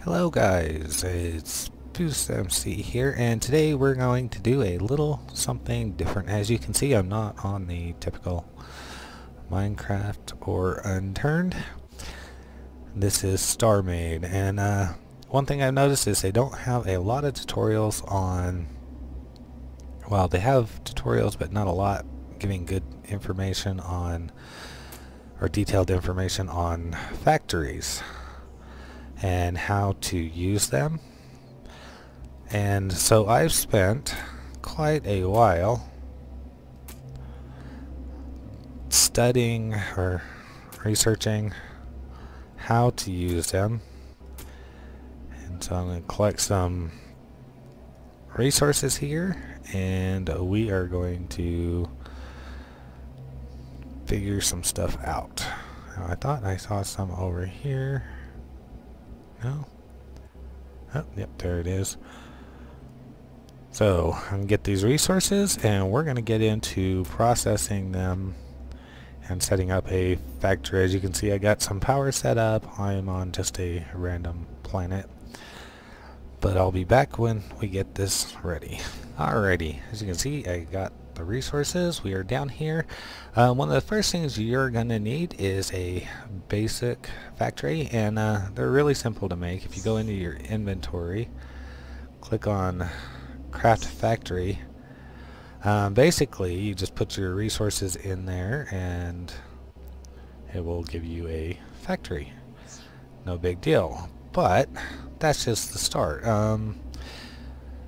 Hello guys, it's Boost MC here, and today we're going to do a little something different. As you can see, I'm not on the typical Minecraft or Unturned. This is Starmade, and one thing I've noticed is they don't have a lot of tutorials on, well, they have tutorials but not a lot giving good information on, or detailed information on factories and how to use them. And so I've spent quite a while studying or researching how to use them, and so I'm going to collect some resources here and we are going to figure some stuff out. Now, I thought I saw some over here. No? Oh, yep, there it is. So I'm going to get these resources and we're going to get into processing them and setting up a factory. As you can see, I got some power set up. I'm on just a random planet, but I'll be back when we get this ready. Alrighty, as you can see, I got the resources. We are down here. One of the first things you're going to need is a basic factory, and they're really simple to make. If you go into your inventory, click on craft factory, basically you just put your resources in there and it will give you a factory. No big deal, but that's just the start.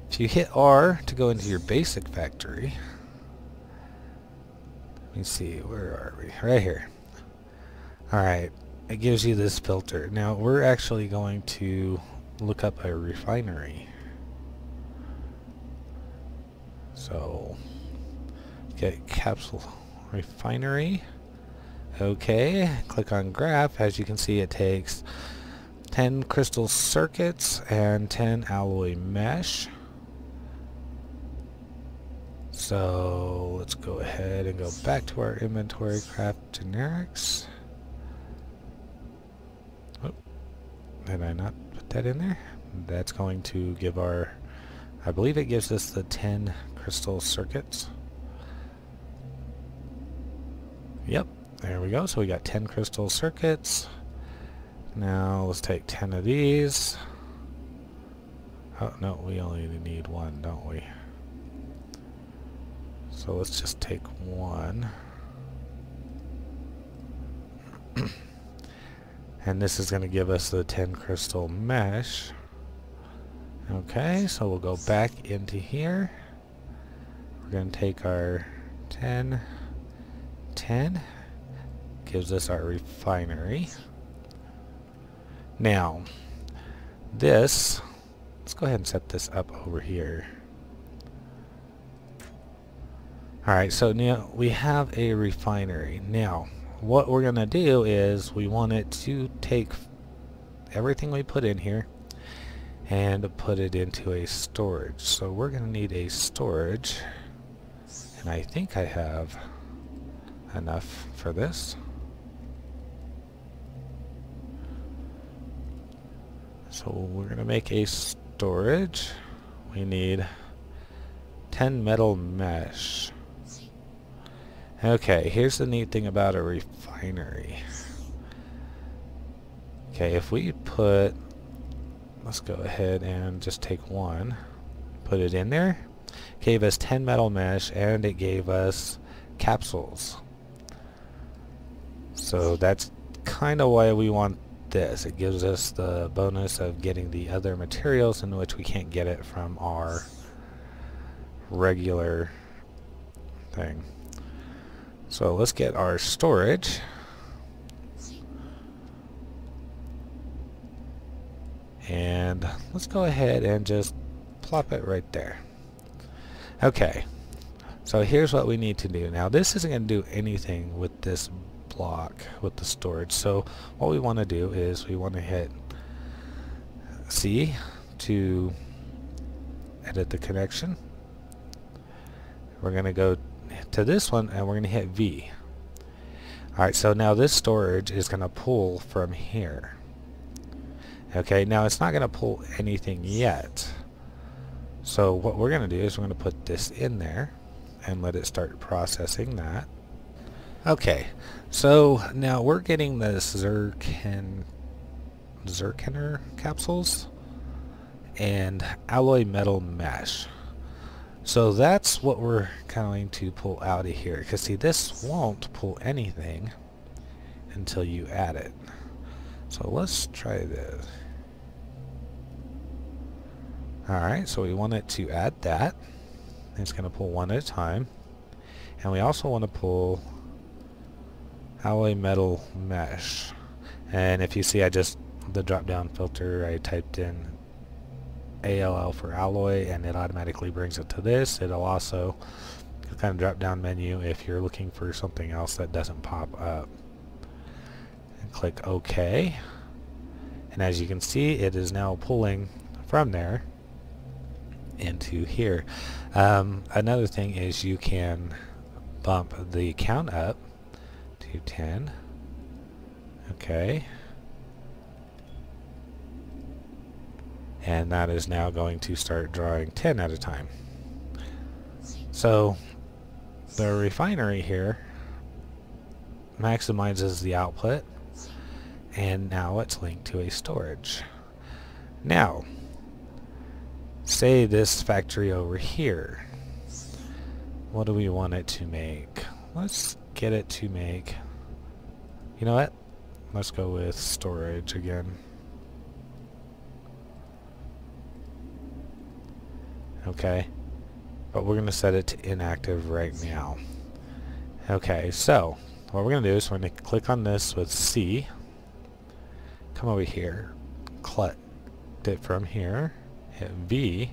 If you hit R to go into your basic factory, let me see, where are we? Right here. Alright, it gives you this filter. Now we're actually going to look up a refinery. So, get capsule refinery. Okay, click on graph. As you can see, it takes 10 crystal circuits and 10 alloy mesh. So let's go ahead and go back to our inventory, craft generics. Oh, did I not put that in there? That's going to give our, I believe it gives us the 10 crystal circuits. Yep, there we go. So we got 10 crystal circuits. Now let's take 10 of these. Oh no, we only need one, don't we? So let's just take one. And this is going to give us the 10 crystal mesh. Okay, so we'll go back into here. We're going to take our 10, 10. Gives us our refinery. Now, this, let's go ahead and set this up over here. Alright, so now we have a refinery. Now, what we're going to do is we want it to take everything we put in here and put it into a storage. So we're going to need a storage, and I think I have enough for this. So we're going to make a storage. We need 10 metal mesh. Okay, here's the neat thing about a refinery. Okay, if we put, let's go ahead and just take one, put it in there, gave us 10 metal mesh, and it gave us capsules. So that's kind of why we want this. It gives us the bonus of getting the other materials in which we can't get it from our regular thing. So let's get our storage. And let's go ahead and just plop it right there. Okay, so here's what we need to do. Now this isn't going to do anything with this block, with the storage. So what we want to do is we want to hit C to edit the connection. We're going to go to this one and we're going to hit V. Alright, so now this storage is going to pull from here. Okay, now it's not going to pull anything yet. So what we're going to do is we're going to put this in there and let it start processing that. Okay, so now we're getting the zirconer capsules and alloy metal mesh. So that's what we're going to pull out of here. Because see, this won't pull anything until you add it. So let's try this. Alright, so we want it to add that. It's going to pull one at a time. And we also want to pull alloy metal mesh. And if you see, the drop down filter, I typed in ALL for alloy and it automatically brings it to this. It'll also kind of drop down menu if you're looking for something else that doesn't pop up. And click OK. And as you can see, it is now pulling from there into here. Another thing is you can bump the count up to 10. Okay. And that is now going to start drawing 10 at a time. So the refinery here maximizes the output, and now it's linked to a storage. Now, say this factory over here, what do we want it to make? Let's get it to make, you know what? Let's go with storage again. Okay, but we're going to set it to inactive right now. Okay, so what we're going to do is we're going to click on this with C, come over here, click it from here, hit V,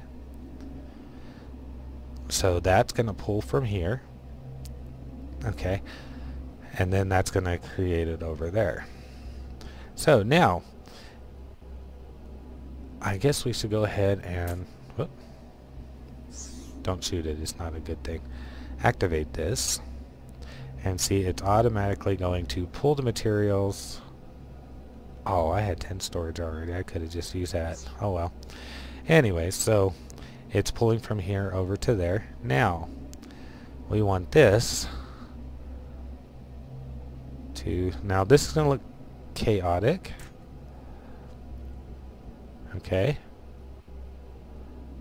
so that's going to pull from here, okay, and then that's going to create it over there. So now, I guess we should go ahead and, whoop, don't shoot it, it's not a good thing. Activate this, and see it's automatically going to pull the materials. Oh, I had 10 storage already, I could have just used that. Oh well. Anyway, so it's pulling from here over to there. Now, we want this to, now this is going to look chaotic. Okay.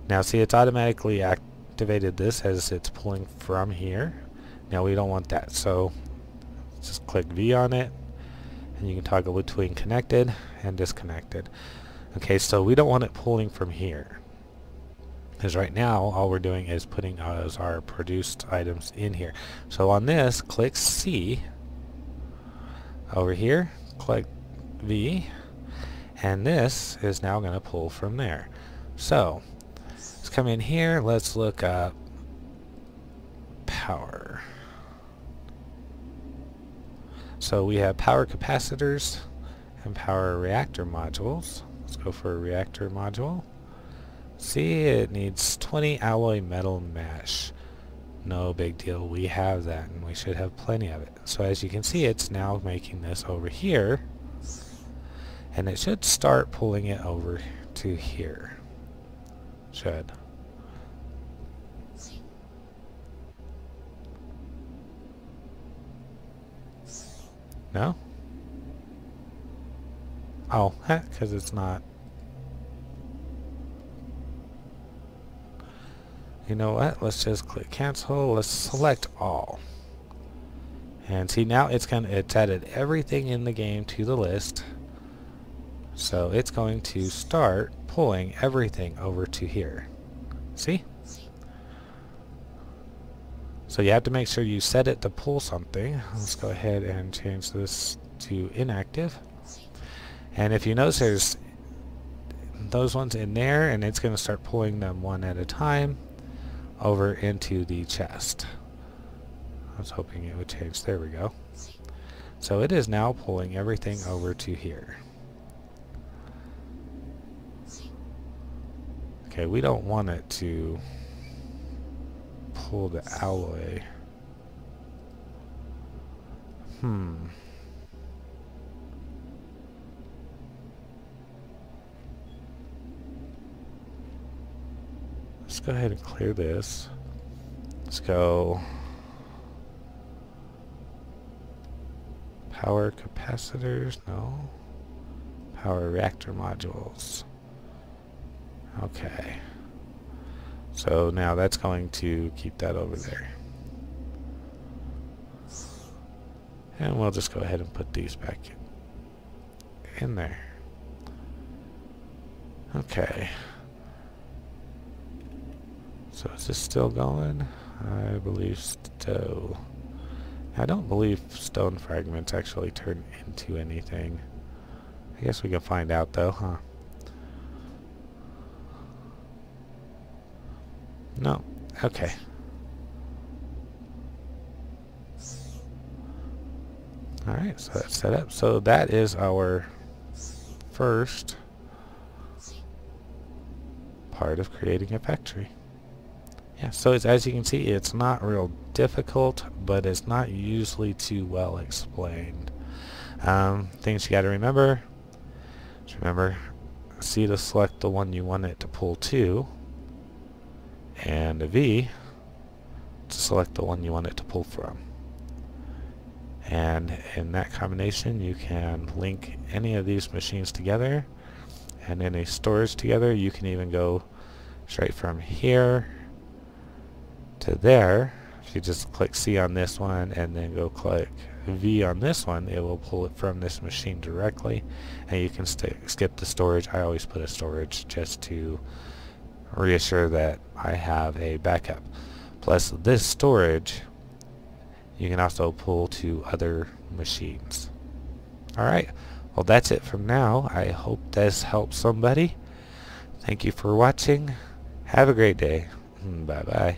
Now see, it's automatically activated this as it's pulling from here. Now we don't want that, so just click V on it, and you can toggle between connected and disconnected. Okay, so we don't want it pulling from here, because right now all we're doing is putting our produced items in here. So on this, click C. Over here, click V, and this is now going to pull from there. So let's come in here, let's look up power. So we have power capacitors and power reactor modules. Let's go for a reactor module. See, it needs 20 alloy metal mesh. No big deal, we have that, and we should have plenty of it. So as you can see, it's now making this over here, and it should start pulling it over to here. Should. No? Oh, because it's not. You know what? Let's just click cancel. Let's select all. And see, now it's added everything in the game to the list. So it's going to start pulling everything over to here. See? So you have to make sure you set it to pull something. Let's go ahead and change this to inactive. And if you notice, there's those ones in there, and it's going to start pulling them one at a time over into the chest. I was hoping it would change. There we go. So it is now pulling everything over to here. Okay, we don't want it to pull the alloy. go ahead and clear this. Let's go power capacitors, no. Power reactor modules. Okay. So now that's going to keep that over there. And we'll just go ahead and put these back in there. Okay. So is this still going? I believe so. I don't believe stone fragments actually turn into anything. I guess we can find out though, huh? No. Okay. Alright, so that's set up. So that is our first part of creating a factory. Yeah, so it's, as you can see, it's not real difficult, but it's not usually too well explained. Things you got to remember. Just remember, C to select the one you want it to pull to, and a V to select the one you want it to pull from. And in that combination, you can link any of these machines together, and any storage together. You can even go straight from here to there. If you just click C on this one and then go click V on this one, it will pull it from this machine directly, and you can skip the storage. I always put a storage just to reassure that I have a backup. Plus this storage you can also pull to other machines. Alright, well that's it from now. I hope this helps somebody. Thank you for watching. Have a great day. Bye bye.